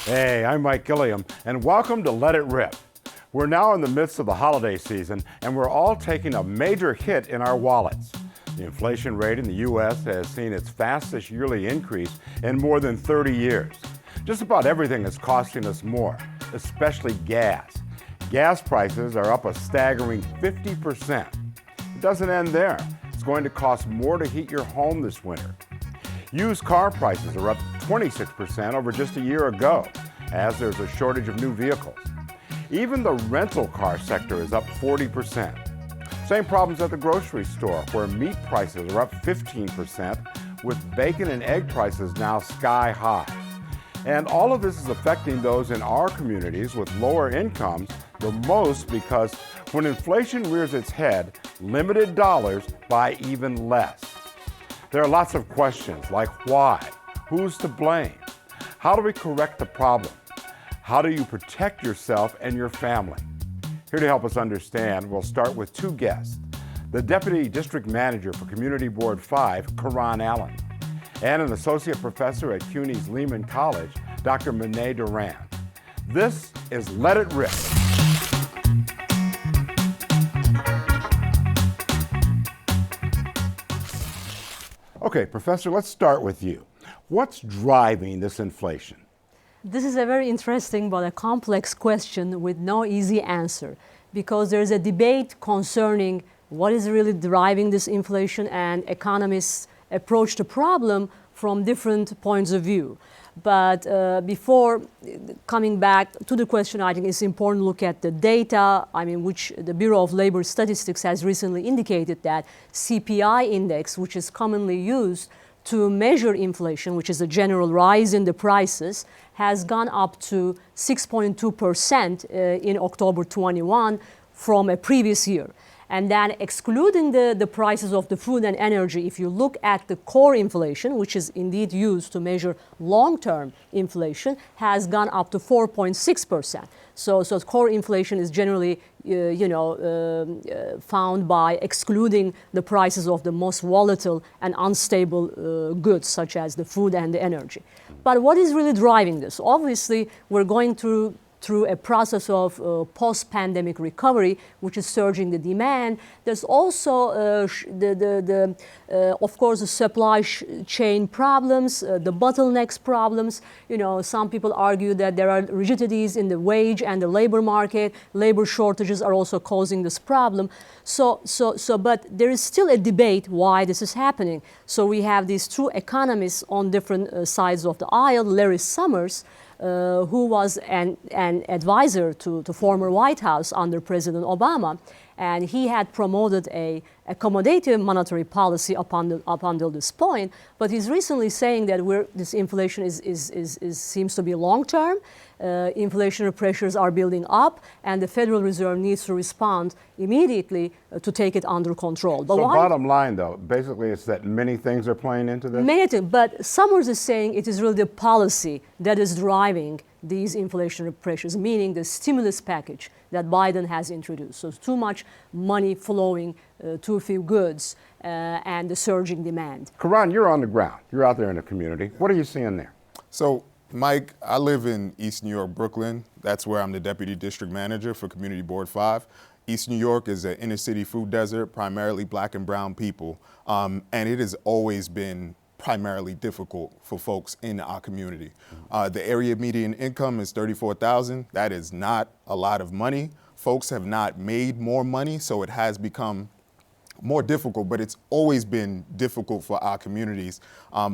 Hey, I'm Mike Gilliam, and welcome to Let It Rip. We're now in the midst of the holiday season, and we're all taking a major hit in our wallets. The inflation rate in the U.S. has seen its fastest yearly increase in more than 30 years. Just about everything is costing us more, especially gas. Gas prices are up a staggering 50%. It doesn't end there. It's going to cost more to heat your home this winter. Used car prices are up 26% over just a year ago, as there's a shortage of new vehicles. Even the rental car sector is up 40%. Same problems at the grocery store, where meat prices are up 15%, with bacon and egg prices now sky high. And all of this is affecting those in our communities with lower incomes the most, because when inflation rears its head, limited dollars buy even less. There are lots of questions like why, who's to blame, how do we correct the problem, how do you protect yourself and your family? Here to help us understand, we'll start with two guests. The Deputy District Manager for Community Board 5, Keron Alleyne, and an Associate Professor at CUNY's Lehman College, Dr. Doyran. This is Let It Rip. Okay, Professor, let's start with you. What's driving this inflation? This is a very interesting but a complex question with no easy answer, because there's a debate concerning what is really driving this inflation, and economists approach the problem from different points of view. But before coming back to the question, I think it's important to look at the data, which the Bureau of Labor Statistics has recently indicated that CPI index, which is commonly used to measure inflation, which is a general rise in the prices, has gone up to 6.2% in October 21 from a previous year. And then excluding the prices of the food and energy, if you look at the core inflation, which is indeed used to measure long-term inflation, has gone up to 4.6%. So core inflation is generally found by excluding the prices of the most volatile and unstable goods, such as the food and the energy. But what is really driving this? Obviously, we're going through a process of post-pandemic recovery, which is surging the demand. There's also, of course, the supply chain problems, the bottlenecks problems. Some people argue that there are rigidities in the wage and the labor market. Labor shortages are also causing this problem. But there is still a debate why this is happening. So we have these two economists on different sides of the aisle. Larry Summers, who was an advisor to former White House under President Obama, and he had promoted a accommodative monetary policy up until this point. But he's recently saying that this inflation seems to be long-term. Inflationary pressures are building up, and the Federal Reserve needs to respond immediately to take it under control. But bottom line, though, basically it's that many things are playing into this? Many things, but Summers is saying it is really the policy that is driving these inflationary pressures, meaning the stimulus package that Biden has introduced. So too much money flowing too few goods and the surging demand. Keron, you're on the ground. You're out there in the community. What are you seeing there? So, Mike, I live in East New York, Brooklyn. That's where I'm the Deputy District Manager for Community Board 5. East New York is an inner city food desert, primarily black and brown people. And it has always been primarily difficult for folks in our community. The area median income is $34,000. That is not a lot of money. Folks have not made more money, so it has become more difficult, but it's always been difficult for our communities.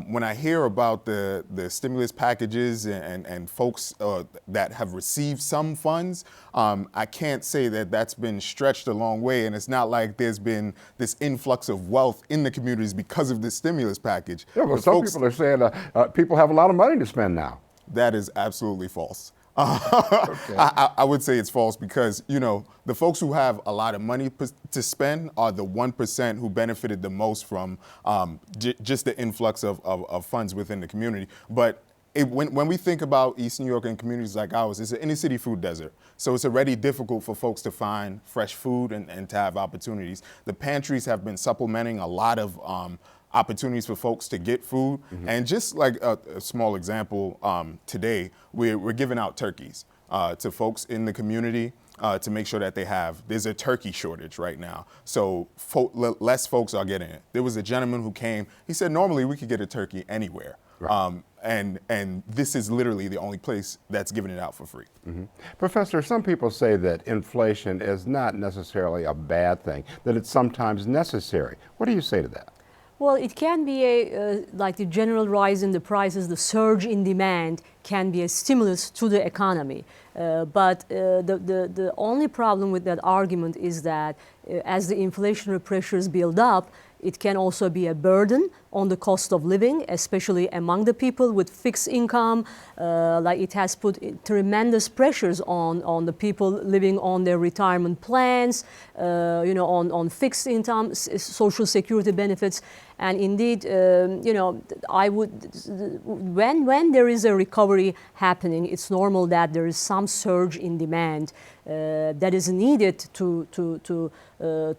When I hear about the stimulus packages and folks that have received some funds, I can't say that that's been stretched a long way, and it's not like there's been this influx of wealth in the communities because of the stimulus package. Yeah, but some people are saying people have a lot of money to spend now. That is absolutely false. Okay. I would say it's false because, the folks who have a lot of money to spend are the 1% who benefited the most from just the influx of funds within the community. But when we think about East New York and communities like ours, it's an inner city food desert. So it's already difficult for folks to find fresh food and to have opportunities. The pantries have been supplementing a lot of opportunities for folks to get food. And just like a small example, today we're giving out turkeys to folks in the community to make sure that there's a turkey shortage right now. So less folks are getting it. There was a gentleman who came, he said normally we could get a turkey anywhere. Right. And this is literally the only place that's giving it out for free. Professor, some people say that inflation is not necessarily a bad thing, that it's sometimes necessary. What do you say to that? Well, it can be like the general rise in the prices, the surge in demand can be a stimulus to the economy. But the only problem with that argument is that as the inflationary pressures build up, it can also be a burden on the cost of living, especially among the people with fixed income. Like it has put tremendous pressures on the people living on their retirement plans, on fixed income, social security benefits. And indeed, I would, when there is a recovery happening, it's normal that there is some surge in demand that is needed to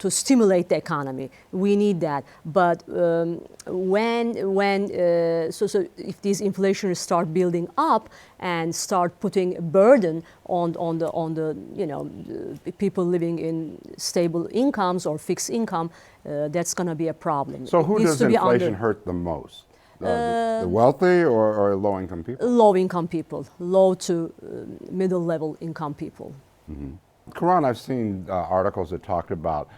stimulate the economy. We need that. But so if these inflations start building up and start putting a burden on the people living in stable incomes or fixed income, that's going to be a problem. So who does inflation hurt the most? The wealthy or low-income people? Low-income people, low to middle-level income people. Keron, I've seen articles that talked about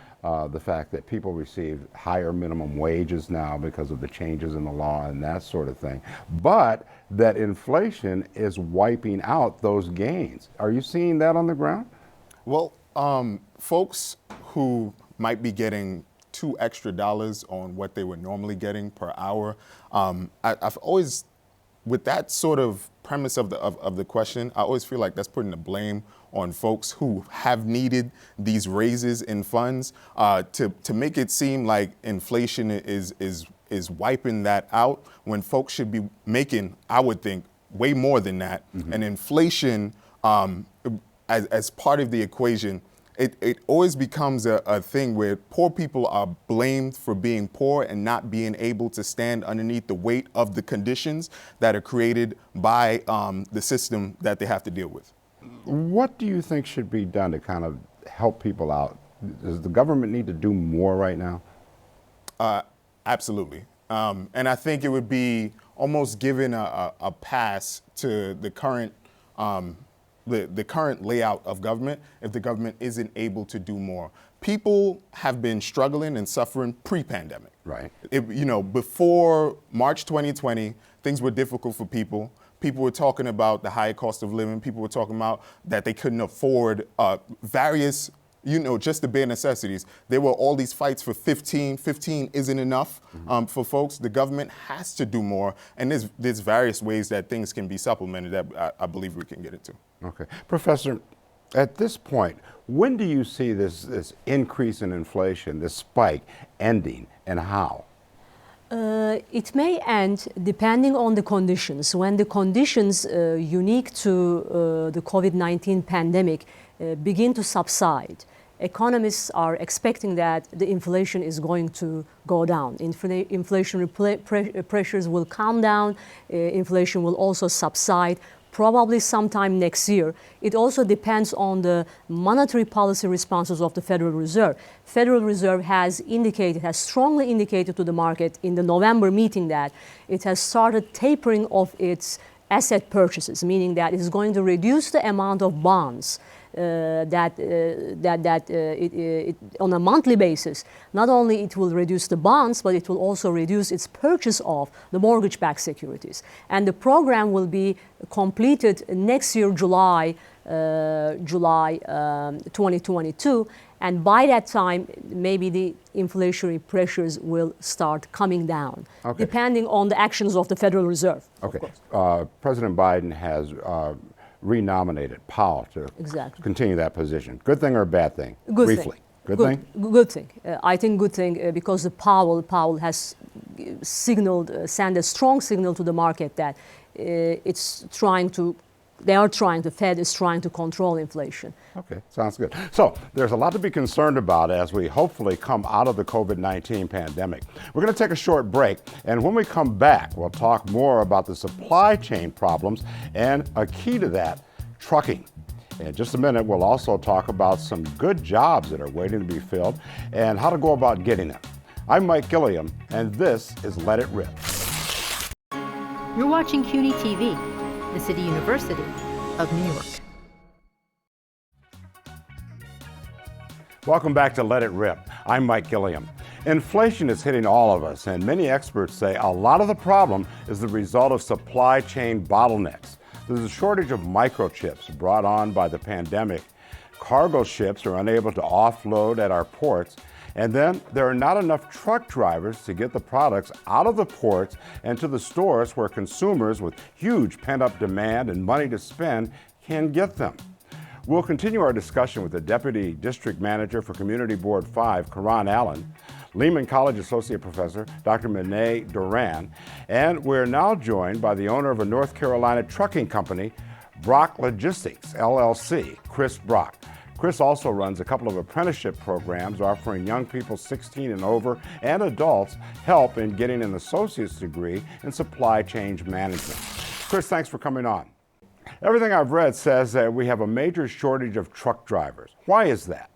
the fact that people receive higher minimum wages now because of the changes in the law and that sort of thing, but that inflation is wiping out those gains. Are you seeing that on the ground? Well, folks who might be getting $2 extra on what they were normally getting per hour, I've always, with that sort of premise of the question, I always feel like that's putting the blame on folks who have needed these raises in funds to make it seem like inflation is wiping that out when folks should be making, I would think, way more than that. And inflation, as part of the equation, it always becomes a thing where poor people are blamed for being poor and not being able to stand underneath the weight of the conditions that are created by the system that they have to deal with. What do you think should be done to kind of help people out? Does the government need to do more right now? Absolutely. And I think it would be almost giving a pass to the current the current layout of government if the government isn't able to do more. People have been struggling and suffering pre-pandemic. Right. Before March 2020, things were difficult for people. People were talking about the higher cost of living. People were talking about that they couldn't afford various, just the bare necessities. There were all these fights for 15. 15 isn't enough for folks. The government has to do more. And there's various ways that things can be supplemented that I believe we can get into. Okay. Professor, at this point, when do you see this increase in inflation, this spike, ending, and how? It may end depending on the conditions. When the conditions unique to the COVID-19 pandemic begin to subside, economists are expecting that the inflation is going to go down. Inflationary pressures will calm down. Inflation will also subside, probably sometime next year. It also depends on the monetary policy responses of the Federal Reserve. Federal Reserve has strongly indicated to the market in the November meeting that it has started tapering off its asset purchases, meaning that it is going to reduce the amount of bonds on a monthly basis. Not only it will reduce the bonds, but it will also reduce its purchase of the mortgage-backed securities. And the program will be completed next year, July 2022. And by that time, maybe the inflationary pressures will start coming down, depending on the actions of the Federal Reserve. Okay. President Biden has renominated Powell to continue that position. Good thing or bad thing? Good Briefly. thing. Good thing? Good thing. I think good thing because Powell has sent a strong signal to the market that it's trying to the Fed is trying to control inflation. Okay, sounds good. So there's a lot to be concerned about as we hopefully come out of the COVID-19 pandemic. We're going to take a short break, and when we come back, we'll talk more about the supply chain problems and a key to that, trucking. In just a minute, we'll also talk about some good jobs that are waiting to be filled and how to go about getting them. I'm Mike Gilliam, and this is Let It Rip. You're watching CUNY TV, the City University of New York. Welcome back to Let It Rip. I'm Mike Gilliam. Inflation is hitting all of us, and many experts say a lot of the problem is the result of supply chain bottlenecks. There's a shortage of microchips brought on by the pandemic. Cargo ships are unable to offload at our ports, and then there are not enough truck drivers to get the products out of the ports and to the stores where consumers with huge pent-up demand and money to spend can get them. We'll continue our discussion with the Deputy District Manager for Community Board 5, Keron Alleyne, Lehman College Associate Professor, Dr. Doyran, and we're now joined by the owner of a North Carolina trucking company, Brock Logistics, LLC, Chris Brock. Chris also runs a couple of apprenticeship programs offering young people 16 and over and adults help in getting an associate's degree in supply chain management. Chris, thanks for coming on. Everything I've read says that we have a major shortage of truck drivers. Why is that?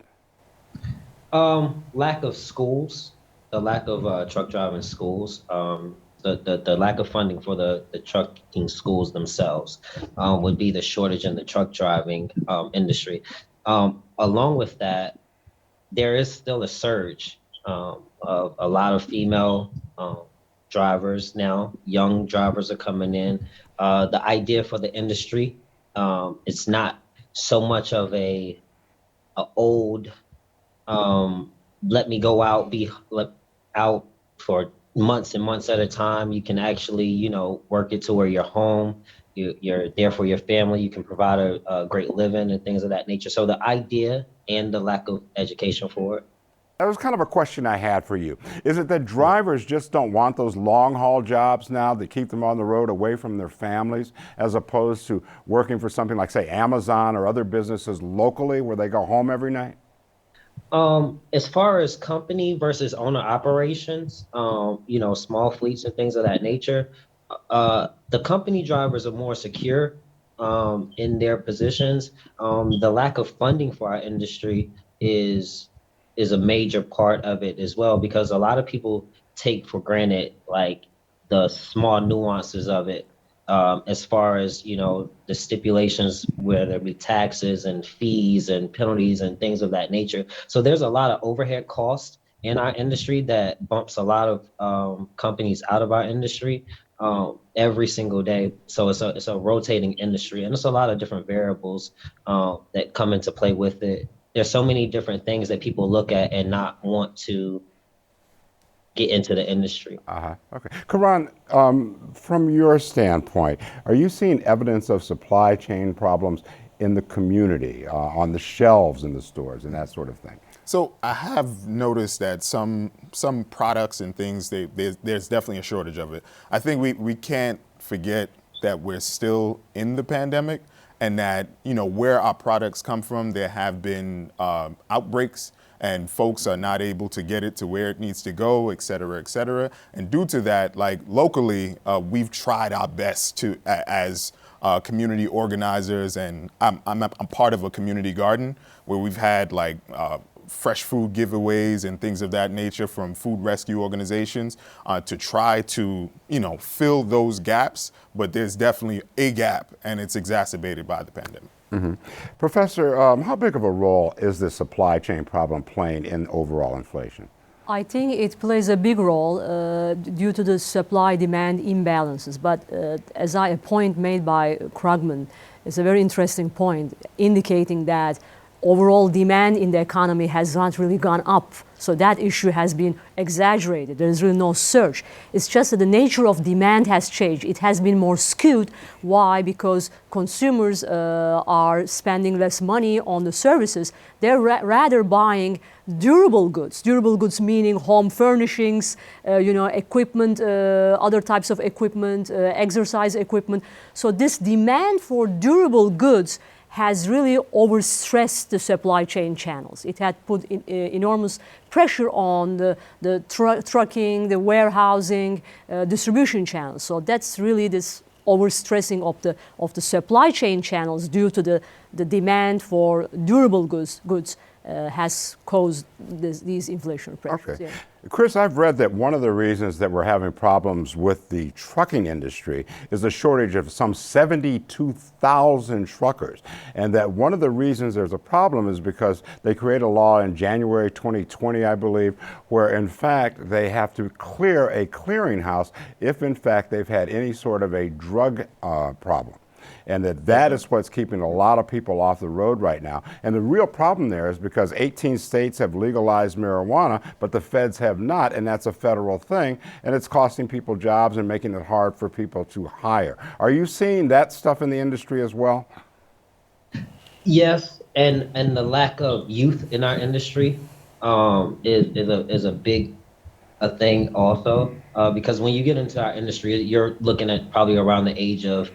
Lack of schools, the lack of truck driving schools, the lack of funding for the trucking schools themselves would be the shortage in the truck driving industry. Along with that, there is still a surge of a lot of female drivers now. Young drivers are coming in. The idea for the industry, it's not so much of a old let me go out, be out for months and months at a time. You can actually, work it to where you're home. You're there for your family. You can provide a great living and things of that nature. So the idea and the lack of education for it. That was kind of a question I had for you. Is it that drivers just don't want those long haul jobs now that keep them on the road away from their families, as opposed to working for something like, say, Amazon or other businesses locally where they go home every night? As far as company versus owner operations, small fleets and things of that nature, the company drivers are more secure in their positions. The lack of funding for our industry is a major part of it as well, because a lot of people take for granted like the small nuances of it, as far as the stipulations, whether it be taxes and fees and penalties and things of that nature. So there's a lot of overhead costs in our industry that bumps a lot of companies out of our industry every single day. So it's a rotating industry, and it's a lot of different variables that come into play with it. There's so many different things that people look at and not want to get into the industry. Okay. Keron, from your standpoint, are you seeing evidence of supply chain problems in the community, on the shelves in the stores and that sort of thing? So I have noticed that some products and things, there's definitely a shortage of it. I think we can't forget that we're still in the pandemic, and that, where our products come from, there have been outbreaks and folks are not able to get it to where it needs to go, et cetera, et cetera. And due to that, like locally, we've tried our best to, as community organizers, and I'm part of a community garden where we've had like fresh food giveaways and things of that nature from food rescue organizations to try to, fill those gaps. But there's definitely a gap, and it's exacerbated by the pandemic. Mm-hmm. Professor, how big of a role is this supply chain problem playing in overall inflation? I think it plays a big role due to the supply-demand imbalances. But as a point made by Krugman, it's a very interesting point, indicating that overall demand in the economy has not really gone up. So that issue has been exaggerated. There is really no surge. It's just that the nature of demand has changed. It has been more skewed. Why? Because consumers are spending less money on the services. They're rather buying durable goods. Durable goods meaning home furnishings, equipment, other types of equipment, exercise equipment. So this demand for durable goods has really overstressed the supply chain channels. It had put enormous pressure on the trucking, the warehousing, distribution channels. So that's really this overstressing of the supply chain channels due to the demand for durable goods has caused these inflation pressures. Okay. Yeah. Chris, I've read that one of the reasons that we're having problems with the trucking industry is the shortage of some 72,000 truckers. And that one of the reasons there's a problem is because they create a law in January 2020, I believe, where in fact they have to clear a clearinghouse if in fact they've had any sort of a drug problem. And that is what's keeping a lot of people off the road right now. And the real problem there is because 18 states have legalized marijuana, but the feds have not, and that's a federal thing, and it's costing people jobs and making it hard for people to hire. Are you seeing that stuff in the industry as well? Yes, and the lack of youth in our industry is a big thing also, because when you get into our industry, you're looking at probably around the age of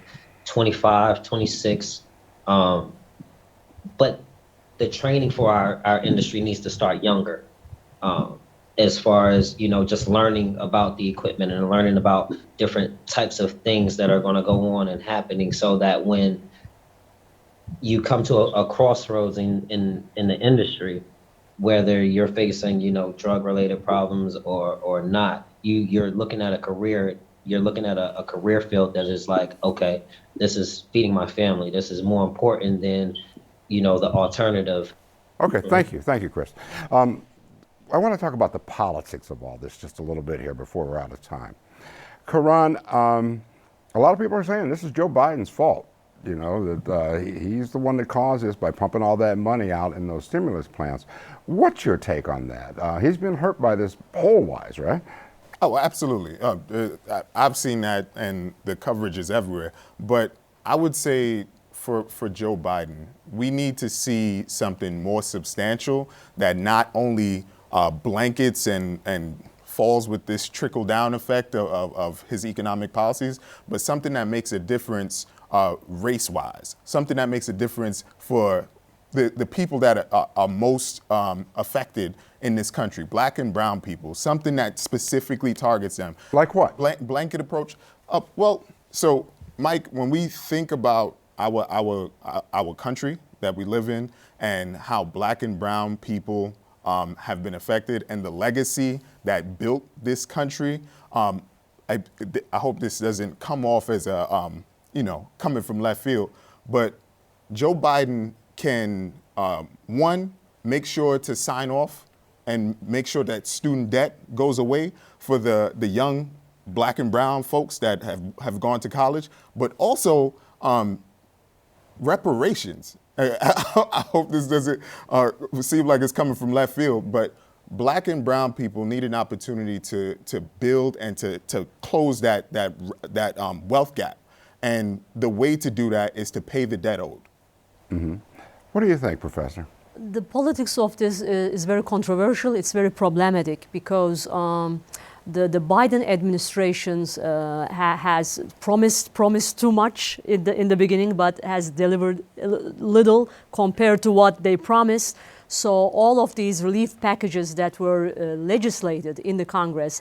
25, 26. But the training for our industry needs to start younger, as far as, just learning about the equipment and learning about different types of things that are going to go on and happening, so that when you come to a crossroads in the industry, whether you're facing, drug-related problems or not, you're looking at a career. You're looking at a career field that is like, okay, this is feeding my family. This is more important than, the alternative. Okay, thank you, Chris. I want to talk about the politics of all this just a little bit here before we're out of time. Keron, a lot of people are saying this is Joe Biden's fault. That he's the one that caused this by pumping all that money out in those stimulus plans. What's your take on that? He's been hurt by this poll-wise, right? Oh, absolutely. I've seen that, and the coverage is everywhere. But I would say for Joe Biden, we need to see something more substantial that not only blankets and falls with this trickle-down effect of his economic policies, but something that makes a difference race-wise, something that makes a difference for the people that are most affected in this country, black and brown people, something that specifically targets them. Like what? Blanket approach. Well, so Mike, when we think about our country that we live in and how black and brown people have been affected and the legacy that built this country, I hope this doesn't come off as a, coming from left field, but Joe Biden can, one, make sure to sign off and make sure that student debt goes away for the young black and brown folks that have gone to college, but also reparations. I hope this doesn't seem like it's coming from left field, but black and brown people need an opportunity to build and to close that wealth gap. And the way to do that is to pay the debt owed. Mm-hmm. What do you think, Professor? The politics of this is very controversial. It's very problematic because the Biden administrations has promised too much in the beginning, but has delivered little compared to what they promised. So all of these relief packages that were legislated in the Congress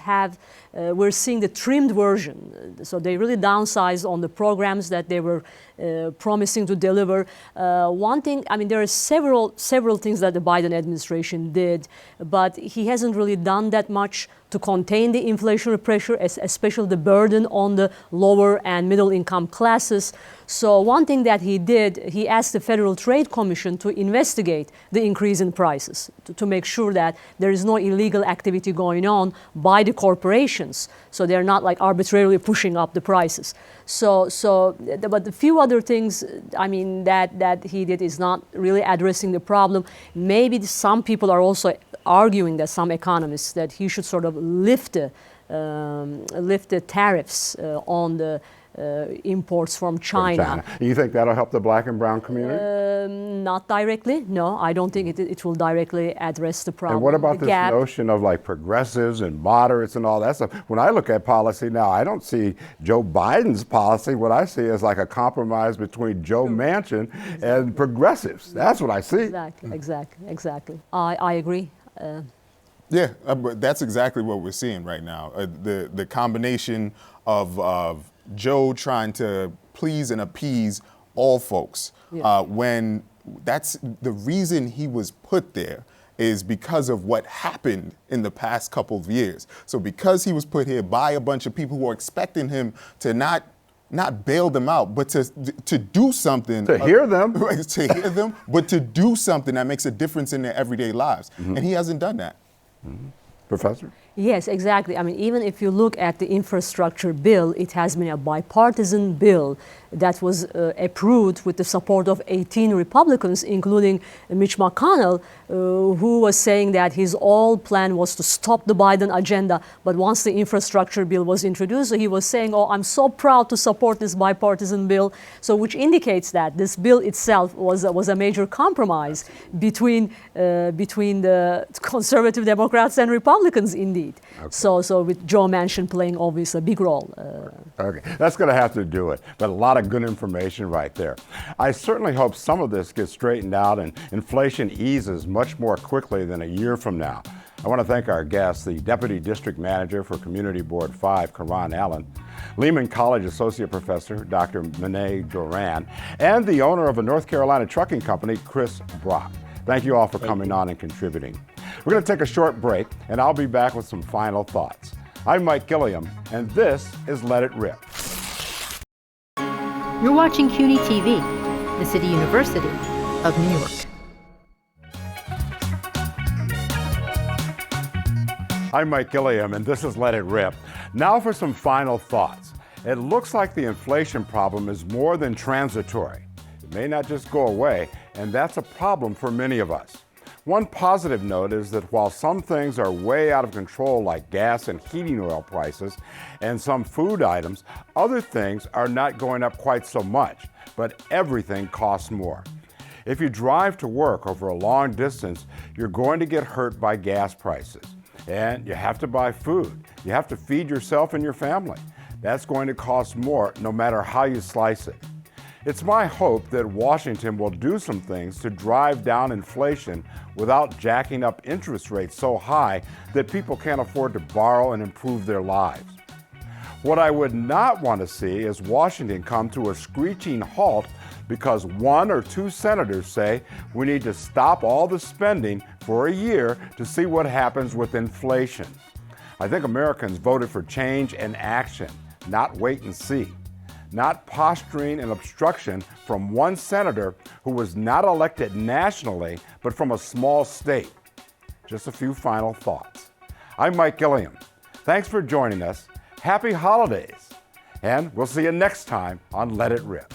we're seeing the trimmed version. So they really downsized on the programs that they were promising to deliver. One thing, there are several things that the Biden administration did, but he hasn't really done that much to contain the inflationary pressure, especially the burden on the lower and middle income classes. So one thing that he did, he asked the Federal Trade Commission to investigate the increase in prices to make sure that there is no illegal activity going on by the corporations. So they're not like arbitrarily pushing up the prices. But a few other things, I mean, that he did is not really addressing the problem. Maybe some people are also arguing, that some economists, that he should sort of lift the tariffs on the imports from China. You think that'll help the black and brown community? Not directly, no. I don't think it will directly address the problem. And what about this notion of like progressives and moderates and all that stuff? When I look at policy now, I don't see Joe Biden's policy. What I see is like a compromise between Joe Manchin and progressives. That's what I see. Exactly. I agree. Yeah, but that's exactly what we're seeing right now. The combination of Joe trying to please and appease all folks, when that's the reason he was put there, is because of what happened in the past couple of years. So because he was put here by a bunch of people who are expecting him to not bail them out, but to do something. To hear them. To hear them, but to do something that makes a difference in their everyday lives. Mm-hmm. And he hasn't done that. Mm-hmm. Professor? Yes, exactly. I mean, even if you look at the infrastructure bill, it has been a bipartisan bill that was approved with the support of 18 Republicans, including Mitch McConnell, who was saying that his all plan was to stop the Biden agenda. But once the infrastructure bill was introduced, he was saying, oh, I'm so proud to support this bipartisan bill. So which indicates that this bill itself was a major compromise between the conservative Democrats and Republicans, indeed. Okay. So with Joe Manchin playing obviously a big role. Okay, that's going to have to do it. But a lot of good information right there. I certainly hope some of this gets straightened out and inflation eases much more quickly than a year from now. I want to thank our guests, the Deputy District Manager for Community Board 5, Keron Alleyne, Lehman College Associate Professor, Dr. Doyran, and the owner of a North Carolina trucking company, Chris Brock. Thank you all for coming on and contributing. We're going to take a short break, and I'll be back with some final thoughts. I'm Mike Gilliam, and this is Let It Rip. You're watching CUNY TV, the City University of New York. I'm Mike Gilliam, and this is Let It Rip. Now for some final thoughts. It looks like the inflation problem is more than transitory. It may not just go away, and that's a problem for many of us. One positive note is that while some things are way out of control, like gas and heating oil prices and some food items, other things are not going up quite so much, but everything costs more. If you drive to work over a long distance, you're going to get hurt by gas prices. And you have to buy food. You have to feed yourself and your family. That's going to cost more no matter how you slice it. It's my hope that Washington will do some things to drive down inflation without jacking up interest rates so high that people can't afford to borrow and improve their lives. What I would not want to see is Washington come to a screeching halt because one or two senators say we need to stop all the spending for a year to see what happens with inflation. I think Americans voted for change and action, not wait and see. Not posturing and obstruction from one senator who was not elected nationally, but from a small state. Just a few final thoughts. I'm Mike Gilliam. Thanks for joining us. Happy holidays. And we'll see you next time on Let It Rip.